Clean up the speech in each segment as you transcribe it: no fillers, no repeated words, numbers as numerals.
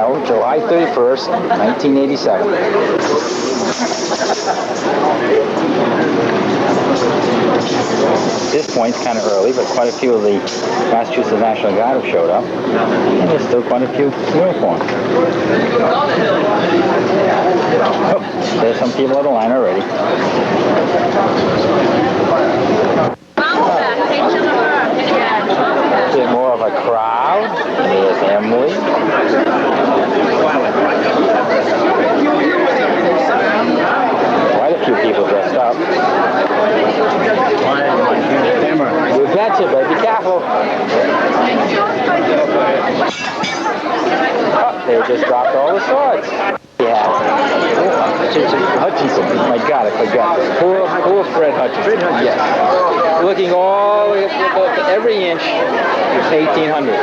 Milo, July 31st, 1987. This point's kind of early, but quite a few of the Massachusetts National Guard have showed up, and there's still quite a few uniforms. Oh, there's some people on the line already. A bit more of a crowd. There's Emily. Quite a few people dressed up. You betcha, but be careful. Oh, they just dropped all the swords. Yeah. Hutchinson. My God, I forgot. Poor Fred Hutchinson. Yes. Looking all the way up to every inch. It's 1800.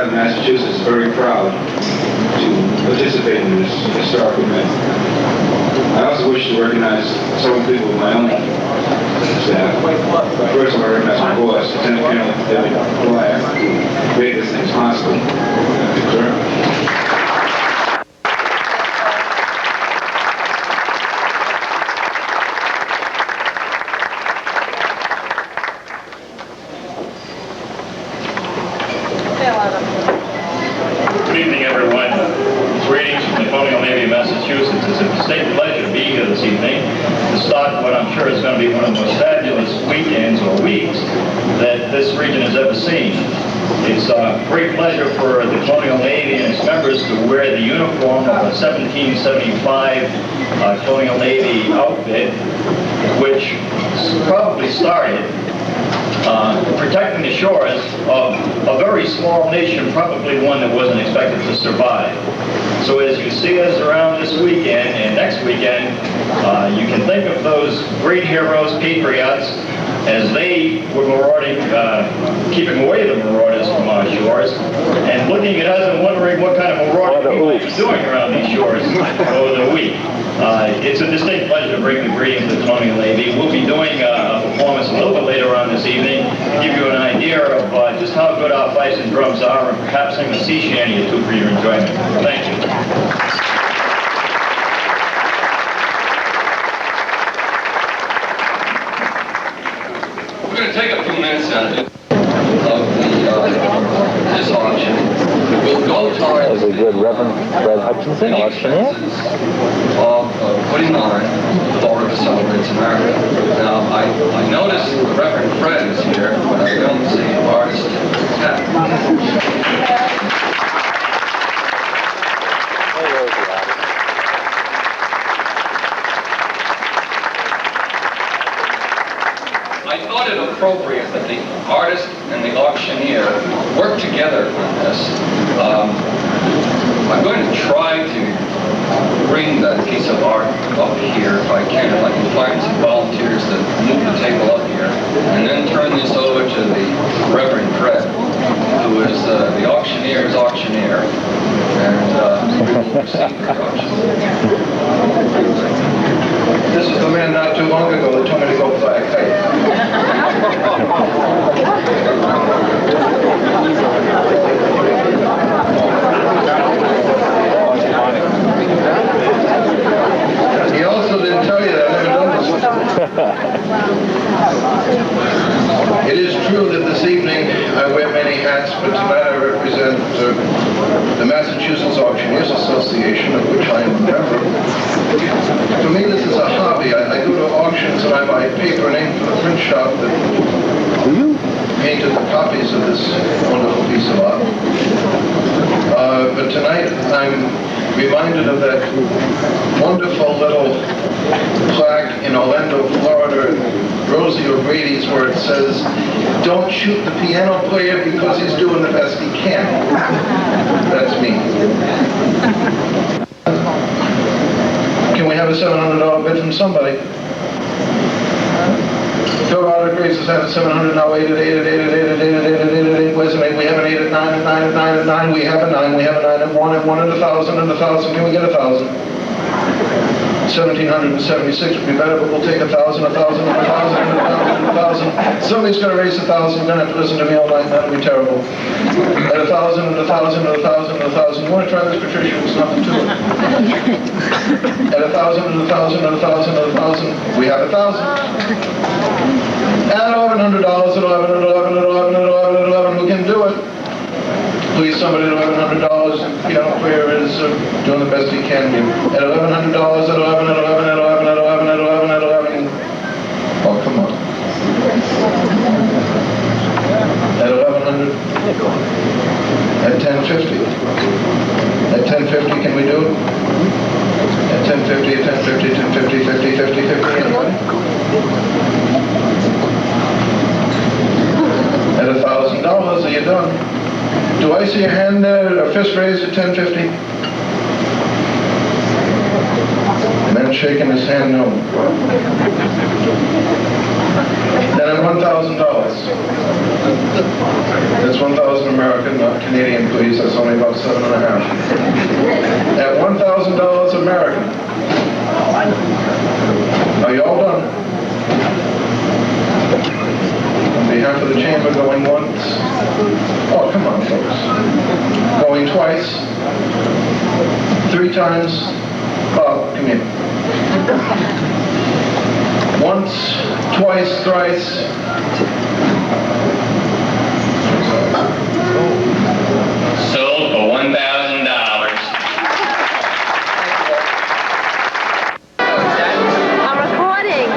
Massachusetts is very proud to participate in this historic event. I also wish to recognize several people of my own staff. First, I want to recognize my boss, Lieutenant Colonel July, who made this thing possible. Sir. Good evening, everyone. Greetings from the Colonial Navy of Massachusetts. It's a distinct pleasure to be here this evening to start what I'm sure is going to be one of the most fabulous weekends or weeks that this region has ever seen. It's a great pleasure for the Colonial Navy and its members to wear the uniform of a 1775 Colonial Navy outfit, which probably started protecting the shores of a very small nation, probably one that wasn't expected to survive. So as you see us around this weekend and next weekend, you can think of those great heroes, patriots, as they were marauding, keeping away the marauders from our shores, and looking at us and wondering what kind of marauding we might be doing around these shores over the week. It's a distinct pleasure to bring the greetings to the Colonial Navy. We'll be doing a performance a little bit later on this evening to give you an idea of just how good our fifes and drums are, and perhaps sing a sea shanty or two for your enjoyment. Thank you. We're going to take a few minutes of this auction. We'll go towards There's a good Reverend Fred Hutchinson, auctioneer. Of putting on Florida Celebrates America. Now, I noticed the Reverend Fred is here, but I don't see the artist hat. I thought it appropriate that the artist and the auctioneer work together on this. I'm going to try to bring that piece of art up here if I can find some volunteers to move the table up here, and then turn this over to the Reverend Fred, who is the auctioneer's auctioneer, and we will proceed with the auction. This is the man not too long ago that told me to go back. He also didn't tell you that I never done this. It is true that this evening I wear many hats, but tonight I represent the Massachusetts Auctioneers Association, of which I am a member. For me, this is a hobby. I go to auctions and I buy paper and ink for the print shop that painted the copies of this wonderful piece of art. But tonight, I'm reminded of that wonderful little plaque in Orlando, Florida, at Rosie O'Grady's, where it says, "Don't shoot the piano player because he's doing the best he can." That's me. Can we have a $700 bid from somebody? Phil Roderick raises hand at 700, now 8 at 8 at 8 at 8 at 8 at 8 at 8 at 8. Where's an 8? We have an 8 at 9 at 9 at 9 at 9. We have a 9. We have a 9 at 1 at 1 at 1,000 and 1,000. Can we get 1,000? 1,776 would be better, but we'll take 1,000, 1,000, 1,000, 1,000. Somebody's going to raise 1,000. You're going to have to listen to me all night. That'll be terrible. At 1,000 and 1,000 and 1,000 and 1,000. You want to try this, Patricia? There's nothing to it. At 1,000 and 1,000 and 1,000 and 1,000. We have 1,000. At $1,100 at 11 at 11 at 11 at 11 at 11. Who can do it? Please, somebody at $1,100. Piano player is doing the best he can do. At $1,100 at 11 at 11 at 11 at 11 at 11 at 11. Oh, come on. At 1,100. At 1050. At 1050, can we do it? At 1050, at 1050, 1050, 50, 50, 50. Anybody? At $1,000, are you done? Do I see a hand there, a fist raised at 1050? The man shaking his hand, no. Then at $1,000. That's 1,000 American, not Canadian, please. That's only about 7.5. At $1,000 American. Are you all done? On behalf of the chamber, going once. Oh, come on, folks. Going twice. 3 times. Bob, come here. Once, twice, thrice. Sold for $1,000. I'm recording.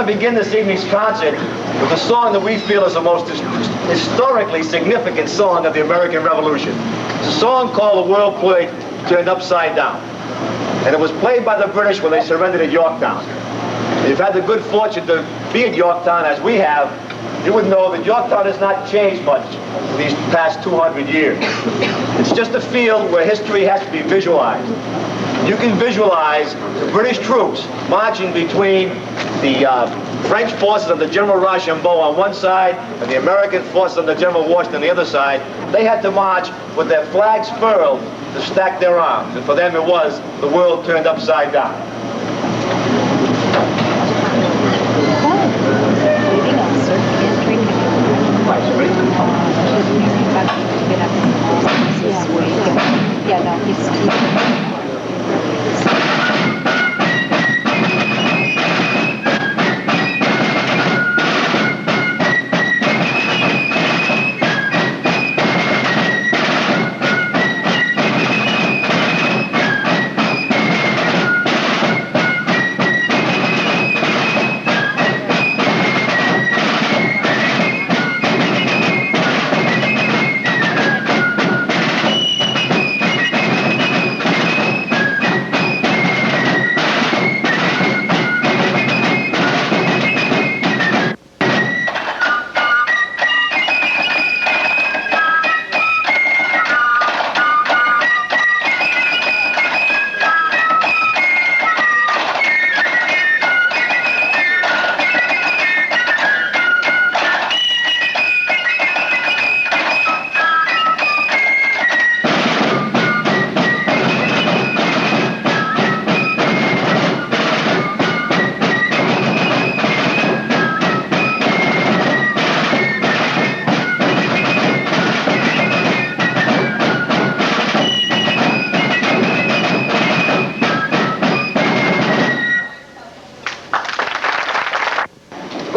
Begin this evening's concert with a song that we feel is the most historically significant song of the American Revolution. It's a song called "The World Plate Turned Upside Down." And it was played by the British when they surrendered at Yorktown. If you've had the good fortune to be at Yorktown, as we have, you would know that Yorktown has not changed much in these past 200 years. It's just a field where history has to be visualized. You can visualize the British troops marching between the French forces under General Rochambeau on one side and the American forces under General Washington on the other side. They had to march with their flags furled to stack their arms. And for them it was the world turned upside down. Yeah, no, he's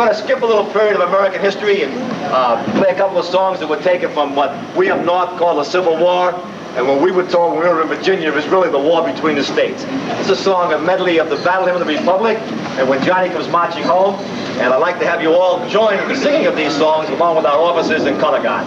We're going to skip a little period of American history and play a couple of songs that were taken from what we up north call the Civil War, and what we were told when we were in Virginia it was really the war between the states. This is a song, a medley of the Battle Hymn of the Republic, and When Johnny Comes Marching Home, and I'd like to have you all join in the singing of these songs along with our officers and color guard.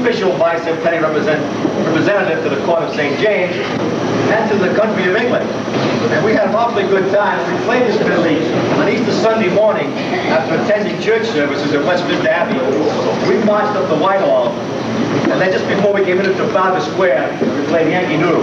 Official bicentennial representative to the Court of St. James and to the country of England. And we had an awfully good time. We played this medley on Easter Sunday morning after attending church services at Westminster Abbey. We marched up to Whitehall, and then just before we came into Trafalgar Square, we played Yankee Doodle.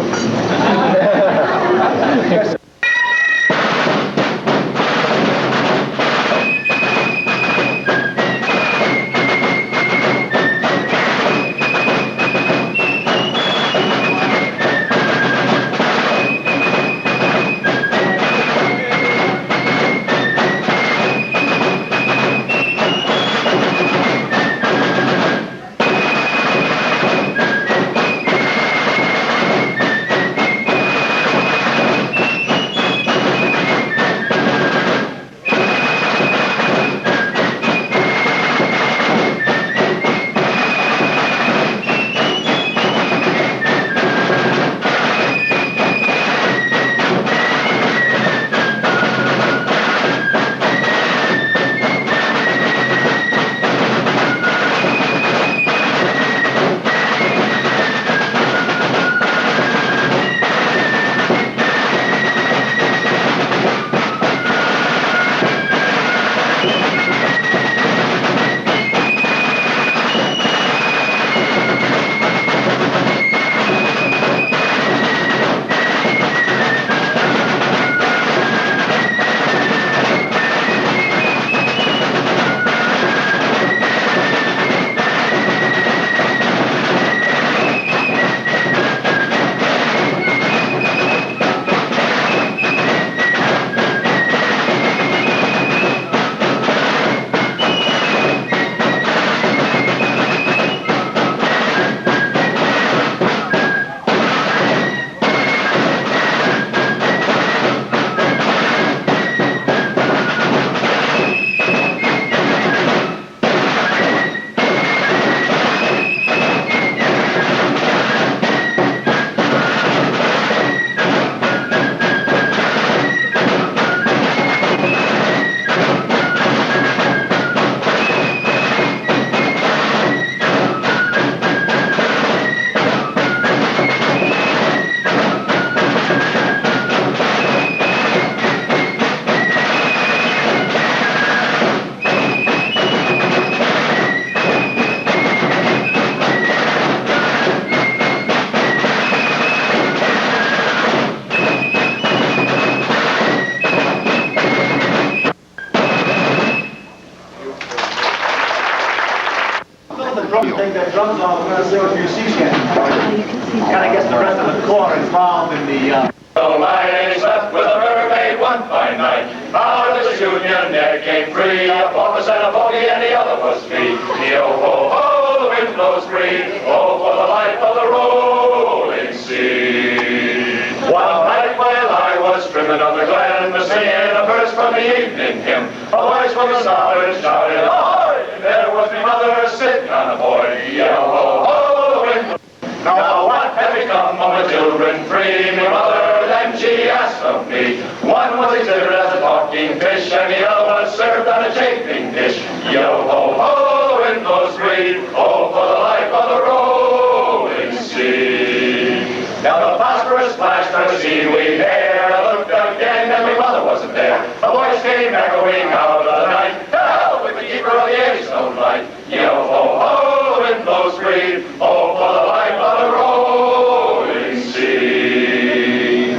drums on, we're going to sing a few sea shanties. Kind of gets the rest of the corps involved in the... So I slept with a mermaid one fine night. Out of the Union there came three, a porpoise and a bogey, and the other was me. Yo-ho-ho, the wind blows free. Oh, for the life of the rolling sea. One night while I was trimming on the glen, singing a verse from the evening hymn, a voice from the starboard shouted, ahoy! There was my mother sitting on a buoy. Yo-ho-ho, the wind blows free. Now what had become of my children free? My mother then she asked of me. One was exhibited as a talking fish, and the other was served on a chafing dish. Yo-ho-ho, the wind blows free. Oh, for the life of the rolling sea. Now the phosphorus flashed on the seaweed air. I looked again, and my mother wasn't there. A voice came echoing out of the night. Help with the keeper of the Addystone light. Yo-ho-ho, the wind blows free. Oh, for the life of the rolling sea.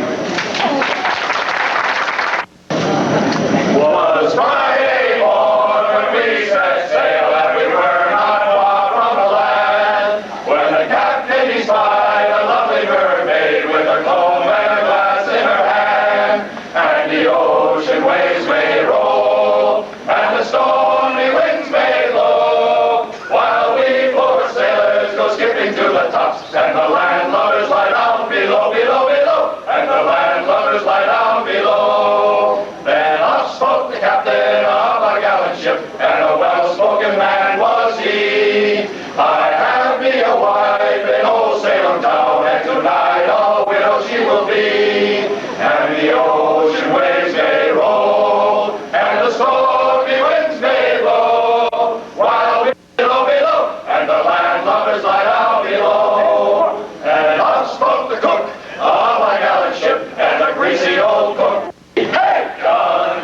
Was Friday morn when we set sail, and we were not far from the land, when the captain he spied a lovely mermaid with a comb and a glass in her hand, and the ocean waves may roll, and the stormy winds may blow, while we poor sailors go skipping to the tops, and the landlubbers lie down below, below, below, and the landlubbers lie down below. Then up spoke the captain of our gallant ship, and a well-spoken man was he. I have me a wife in old Salem town, and tonight a widow she will be. And the ocean waves may roll, and the stormy winds may blow, while we below, below, and the landlubbers lie down below. And up spoke the cook of our gallant ship, and a greasy old cook. Hey, John,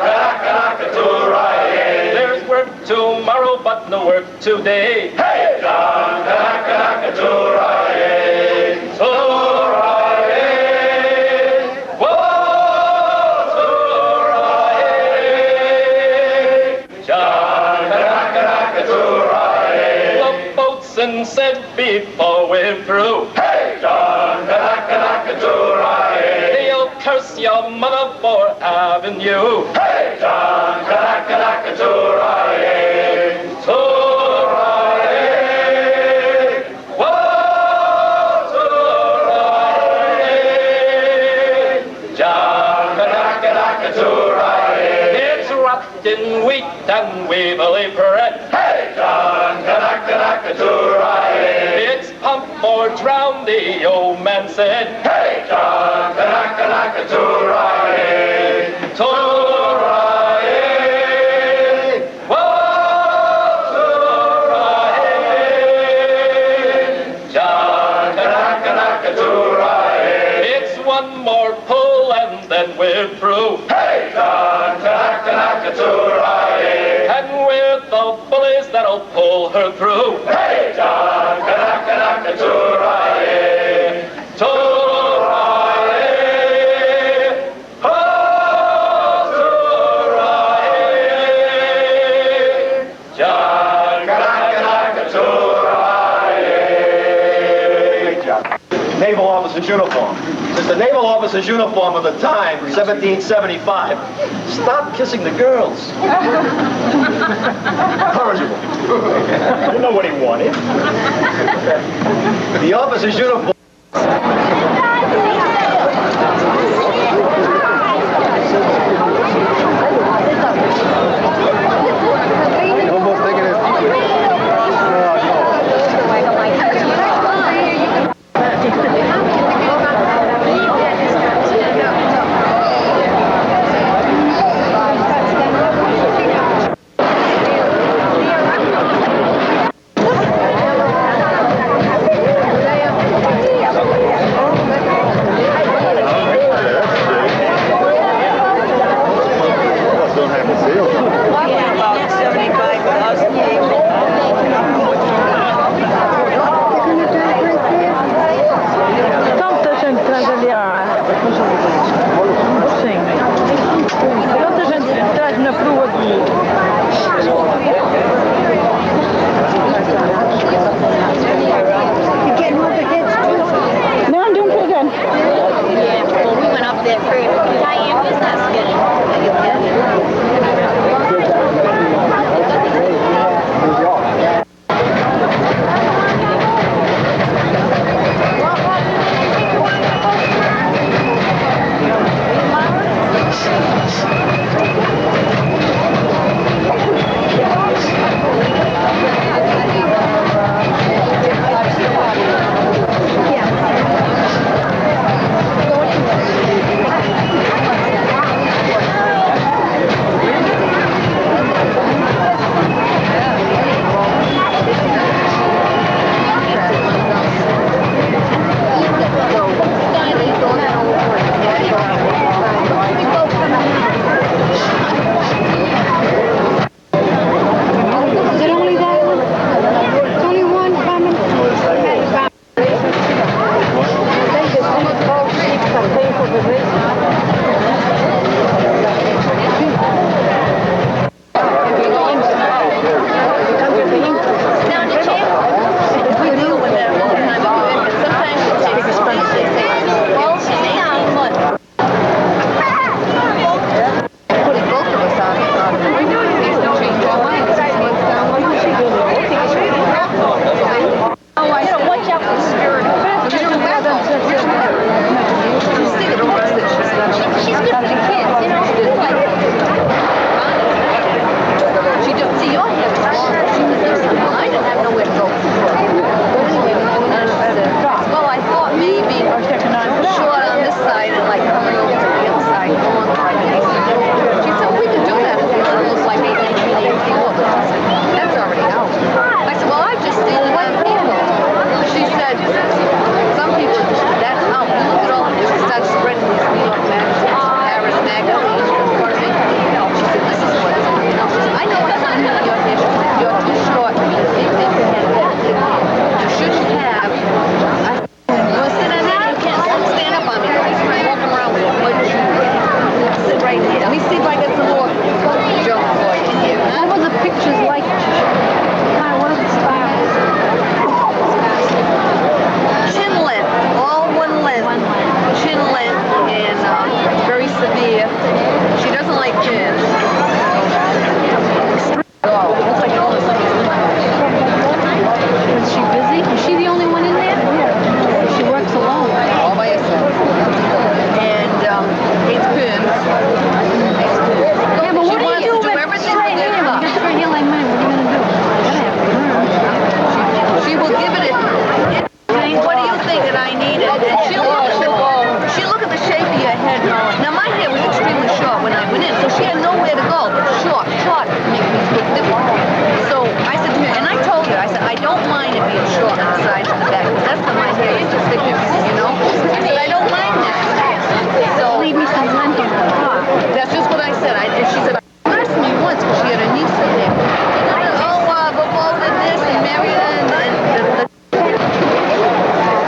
there's work tomorrow, but no work today. Hey, John, the boatswain said before we're through. Hey, John, they'll curse your mother for having you. Hey, John, it's rotten wheat and weevily bread. Hey, John, it's pump or drown, the old man said. Hey, John, it's one more pull and then we're through. Hey, John, and we're the bullies that'll pull her through. Hey, John, Naval officer's uniform. Since the naval officer's uniform of the time, 1775, stop kissing the girls. Incorrigible. You know what he wanted. The officer's uniform. Almost thinking it. tall, but short makes me look different. So I said to her, and I told her, I said, I don't mind it being short on the sides and the back, because that's when my hair is just thick, you know? I said, I don't mind that. So leave me some length on the top. That's just what I said. And she said, she asked me once, because she had a niece in there. Before did this and Marion and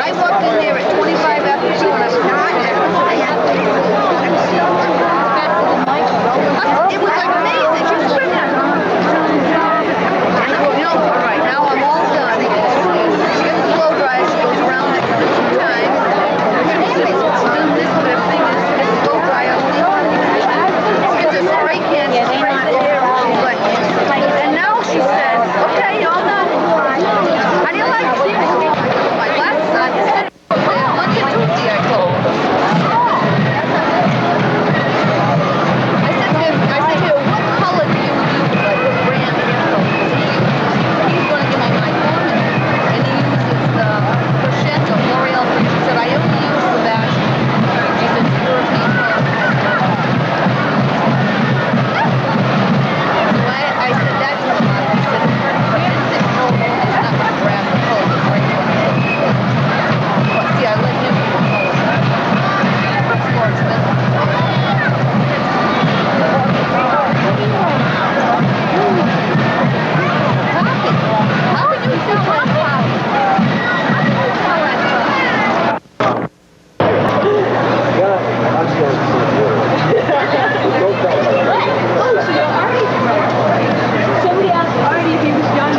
I walked in there at 25 after 2 and I was it was like amazing. She was right now. You know, all right, now I'm all done. She gets the blow dryer, she goes around it 2 times. She says, doing this, but everything is gets the blow dryer. It's a spray can, she sprays the hair. She's like, and now she said, okay, all done. How do you like it? My last son is sitting there, Monday, Tuesday, I told him. I said to him, what color do you use? Like, what brand hair color? He's going to give me my foreman, and he uses the Pochette or L'Oreal. He said, I only use the Vash. He said, it's European color. So I said that to him. He said, it's not going to grab the color. The right one. But see, I let him do the color. It's more expensive. How would you tell that somebody asked Artie if he was young.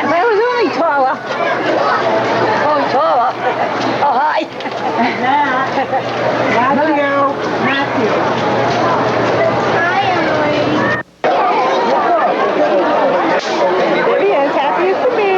I was only taller. Oh, taller. Oh, hi. Matthew. Hi, Emily. There he is, happy as can be.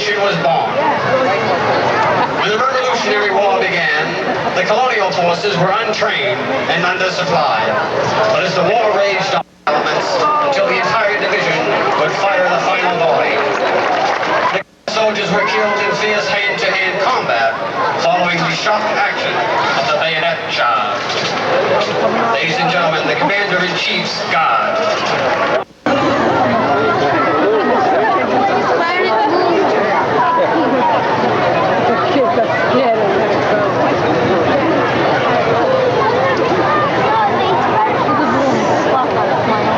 nation was born. When the Revolutionary War began, the colonial forces were untrained and undersupplied. But as the war raged on elements until the entire division would fire the final volley, the soldiers were killed in fierce hand-to-hand combat following the shock action of the bayonet charge. Ladies and gentlemen, the Commander-in-Chief's Guard.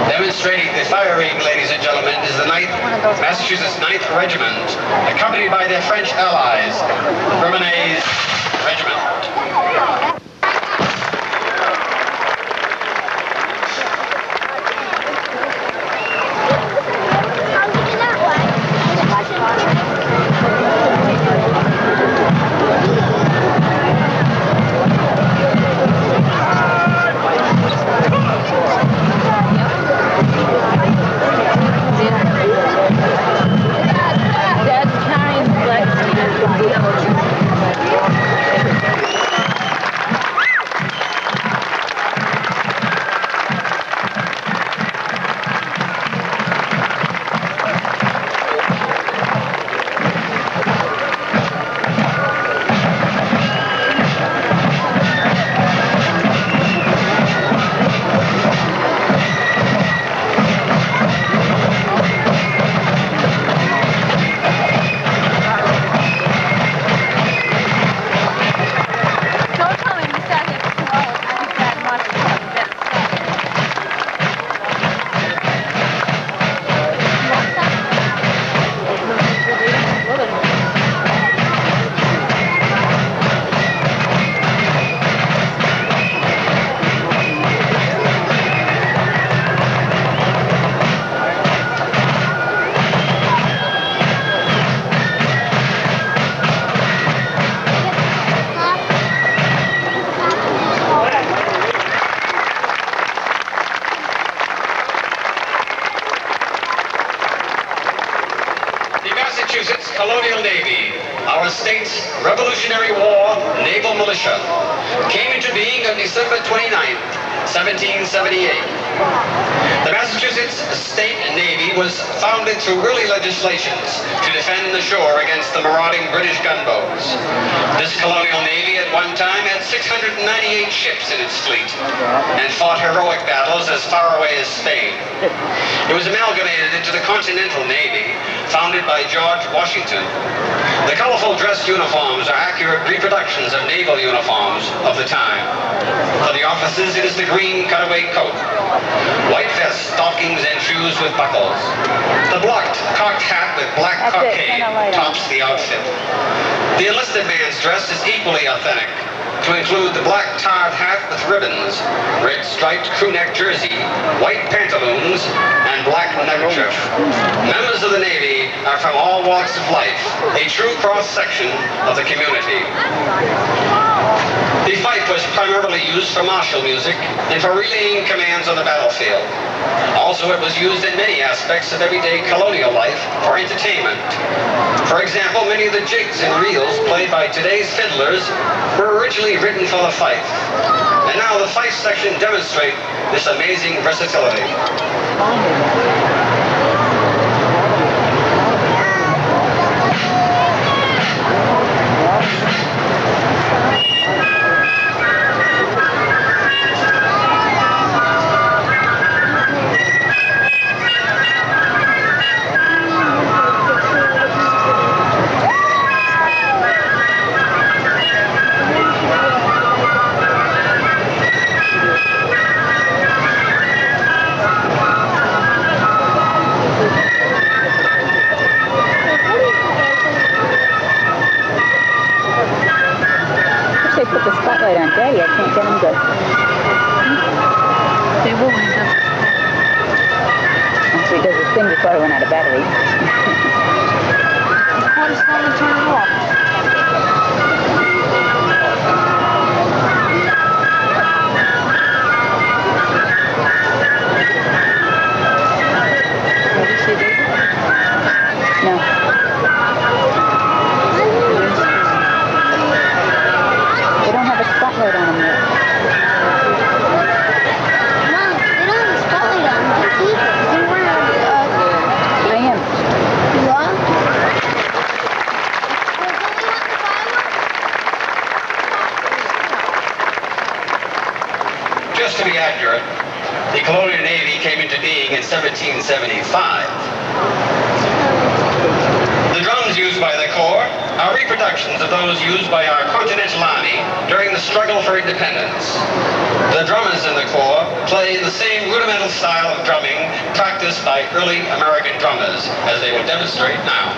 Demonstrating the firing, ladies and gentlemen, is the 9th Massachusetts 9th Regiment, accompanied by their French allies, Vermonay's Regiment. Massachusetts Colonial Navy, our state's Revolutionary War naval militia, came into being on December 29th, 1778. The Massachusetts State Navy was founded through early legislations to defend the shore against the marauding British gunboats. This colonial navy at one time had 698 ships in its fleet and fought heroic battles as far away as Spain. It was amalgamated into the Continental Navy, founded by George Washington. The colorful dress uniforms are accurate reproductions of naval uniforms of the time. For the officers, it is the green cutaway coat, white vest, stockings, and shoes with buckles. The cocked hat with black cockade tops the outfit. The enlisted man's dress is equally authentic, to include the black tarred hat with ribbons, red striped crewneck jersey, white pantaloons, and black neckerchief. Members of the Navy are from all walks of life, a true cross-section of the community. The fife was primarily used for martial music and for relaying commands on the battlefield. Also, it was used in many aspects of everyday colonial life for entertainment. For example, many of the jigs and reels played by today's fiddlers were originally written for the fife. And now the fife section demonstrates this amazing versatility. Daddy, I can't get him good. They will wind up. So he does his thing before I run out of battery. What is going to turn it off? What did you see, David? No. to be accurate, the Colonial Navy came into being in 1775. The drums used by the Corps are reproductions of those used by our Continental Army during the struggle for independence. The drummers in the Corps play the same rudimental style of drumming practiced by early American drummers, as they will demonstrate now.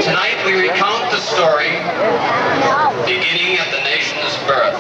Tonight we recount the story beginning at the nation's birth.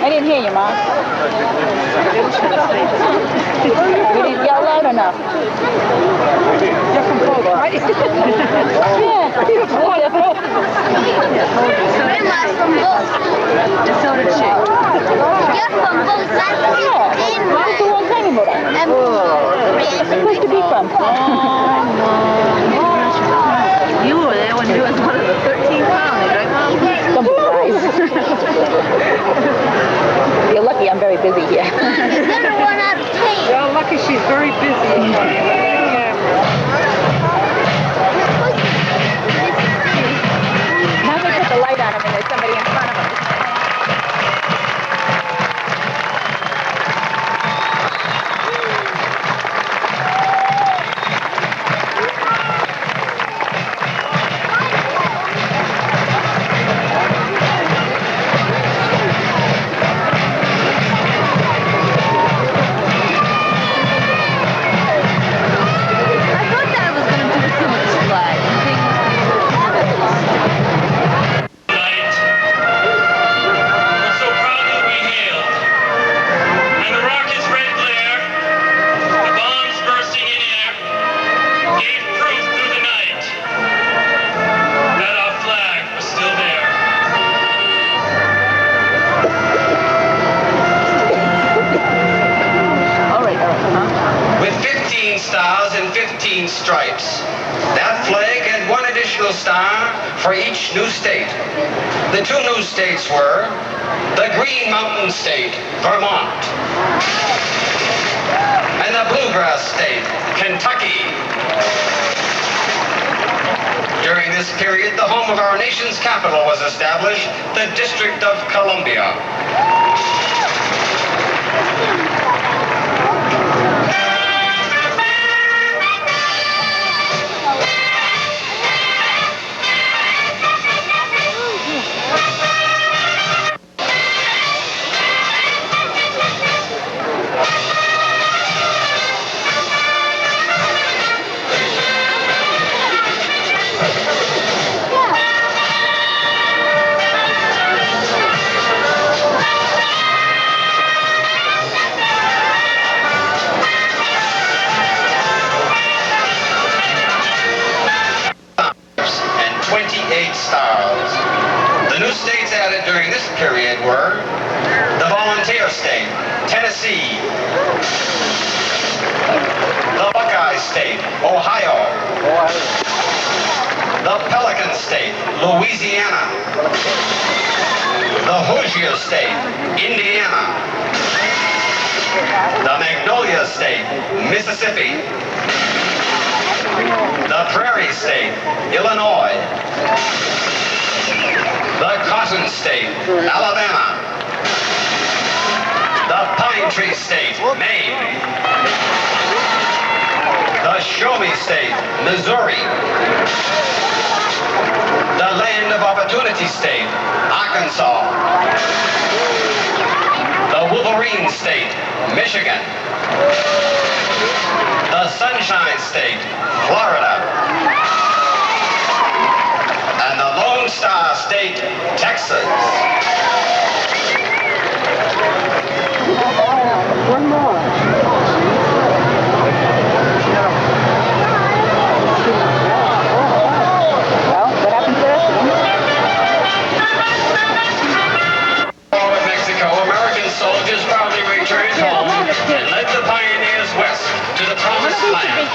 I didn't hear you, Mom. You didn't yell loud enough. You're from both, right? Yeah, you're from both. Grandma's from both. And so did she. You're from both. Yeah, that's the one thing about it. It's a place to be from. You were there when he was one of the 13 colonies, right, Mom? Don't be surprised. You're lucky I'm very busy here. You're gonna run out of tape. Well, lucky she's very busy. Now they put the light on him and there's somebody in front of him. That flag had one additional star for each new state. The two new states were the Green Mountain State, Vermont, and the Bluegrass State, Kentucky. During this period, the home of our nation's capital was established, the District of Columbia. Stars. The new states added during this period were the Volunteer State, Tennessee, the Buckeye State, Ohio, the Pelican State, Louisiana, the Hoosier State, Indiana, the Magnolia State, Mississippi, the Prairie State, Illinois, the Cotton State, Alabama, the Pine Tree State, Maine, the Show Me State, Missouri, the Land of Opportunity State, Arkansas, the Wolverine State, Michigan, the Sunshine State, Florida, and the Lone Star State, Texas. One more. Well, what happened to this one? With Mexico, American soldiers proudly returned home and led the pioneers west to the promised land.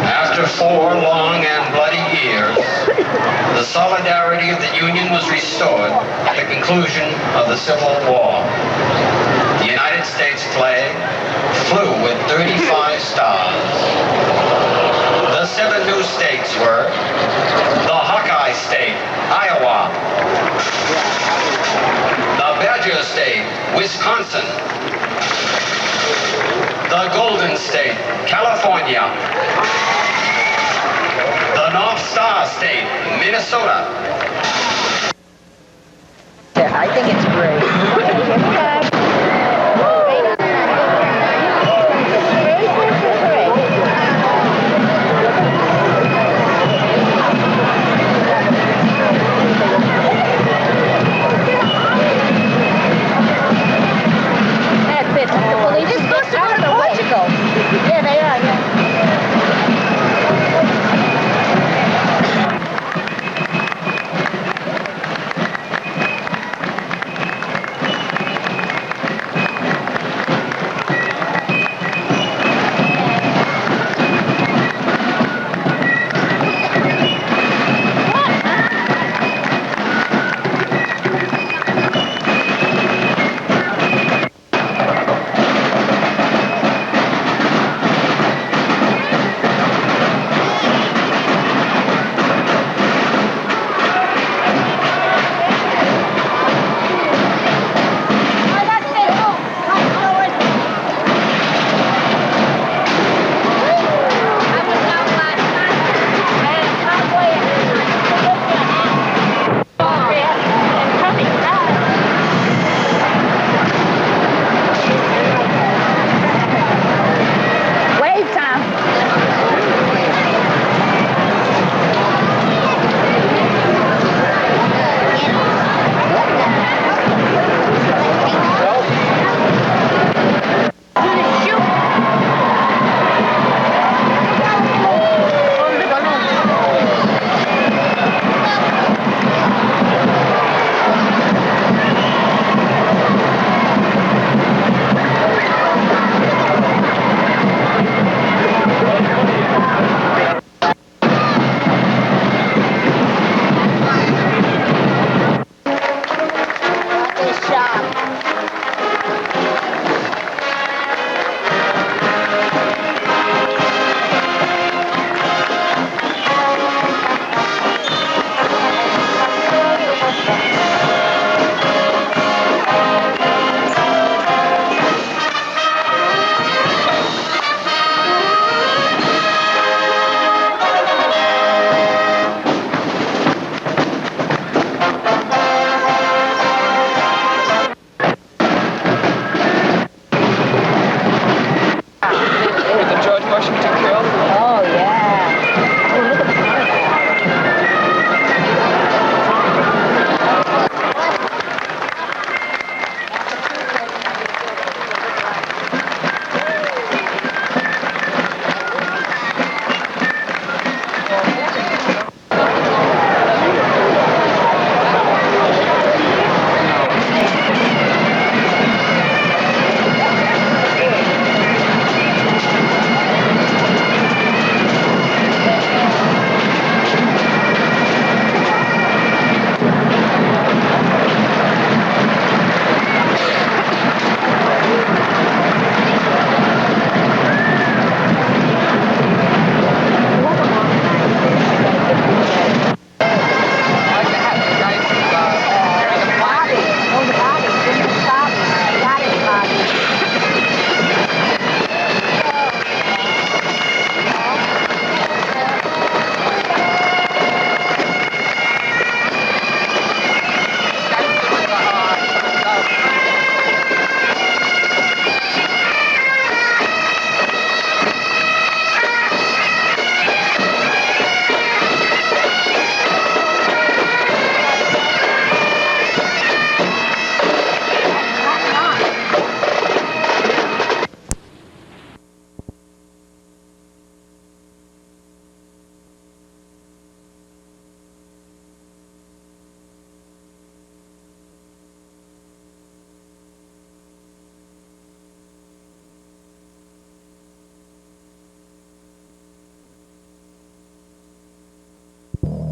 After 4 long and bloody years, the solidarity of the Union was restored at the conclusion of the Civil War. The United States flag flew with 35 stars. The 7 new states were the Hawkeye State, Iowa, the Badger State, Wisconsin, the Golden State, California, the North Star State, Minnesota. I think it's great. Yeah, they are, yeah.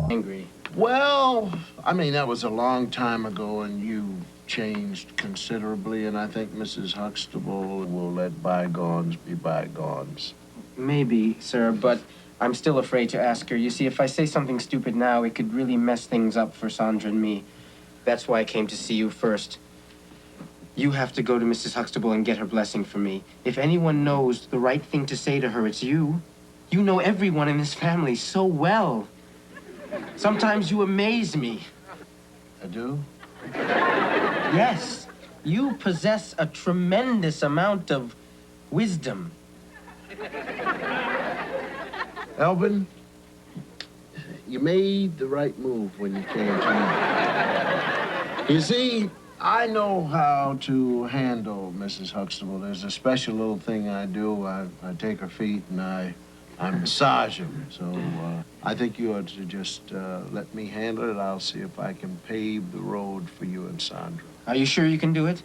Angry. Well, I mean, that was a long time ago, and you changed considerably, and I think Mrs. Huxtable will let bygones be bygones. Maybe, sir, but I'm still afraid to ask her. You see, if I say something stupid now, it could really mess things up for Sandra and me. That's why I came to see you first. You have to go to Mrs. Huxtable and get her blessing for me. If anyone knows the right thing to say to her, it's you. You know everyone in this family so well. Sometimes you amaze me. I do? Yes, you possess a tremendous amount of wisdom. Alvin, you made the right move when you came to me. You see, I know how to handle Mrs. Huxtable. There's a special little thing I do. I take her feet and I massage them. So I think you ought to just let me handle it. I'll see if I can pave the road for you and Sandra. Are you sure you can do it?